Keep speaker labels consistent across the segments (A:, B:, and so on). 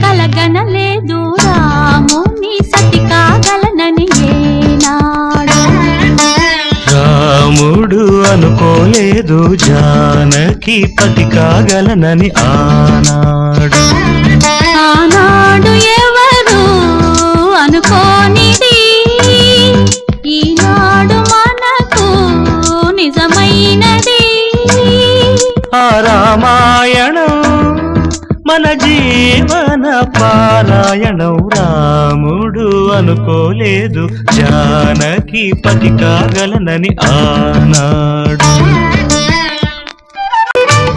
A: కలగనలేదు రాముని సతి కాగలనని ఏనాడు.
B: రాముడు అనుకోలేదు జానకి పతి కాగలనని ఆనాడు.
A: ఆనాడు ఎవరు అనుకోనిది ఈనాడు మనకు నిజమైనది.
B: ఆ రామాయణం మన జీవన పారాయణం. రాముడు అనుకోలేదు జానకి పతి కాగలనని ఆనాడు.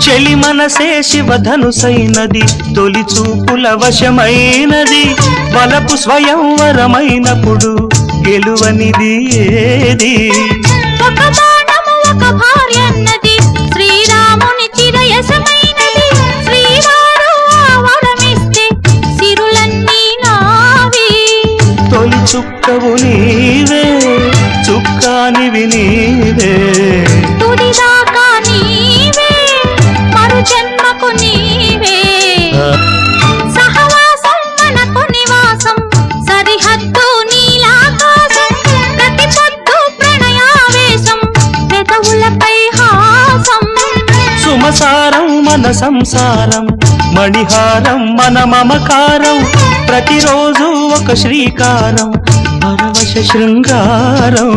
B: చెలి మనసే శివధనుసైనది తొలి చూపుల వశమైనది. వలపు స్వయంవరమైనప్పుడు గెలువనిది ఏది?
A: ఒక బాణము ఒక భార్యన్నది శ్రీరాముని చిరయసమైనది. శ్రీవారు వరమిస్తే సిరులన్నీ నావి.
B: తొలి చుక్కవు నీవే చుక్కానివి నీవే.
A: తుడిదాకా నీవే మరు జన్మకు నీవే. సహవాసం మనకు నివాసం సరిహద్దు నీలాకాశం. ప్రతి పొద్దు ప్రణయావేశం పెదవులపై హాసం.
B: సుమసారం మన సంసారం మణిహారం మన మమకారం. ప్రతిరోజు ఒక శ్రీకారం పరవశ శృంగారం.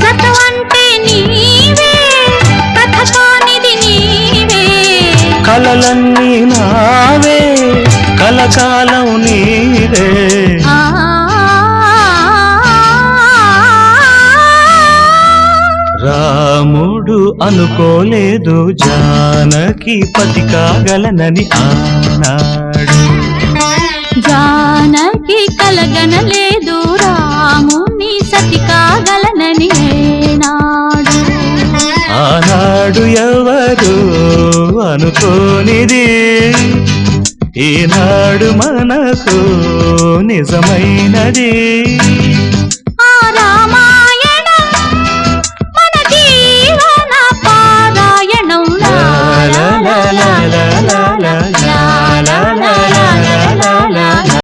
A: గతం అంటే నీవే కథ కానిది నీవే.
B: కలలన్నీ నావే కలకాలం నీవే. రాముడు అనుకోలేదు జానకి పతి కాగలనని ఆనాడు.
A: జానకి కలగనలేదు రాముని సతి కాగలనని ఏనాడు.
B: ఆనాడు ఎవరు అనుకోనిది ఈనాడు మనకు నిజమైనది.
A: ఆ రామ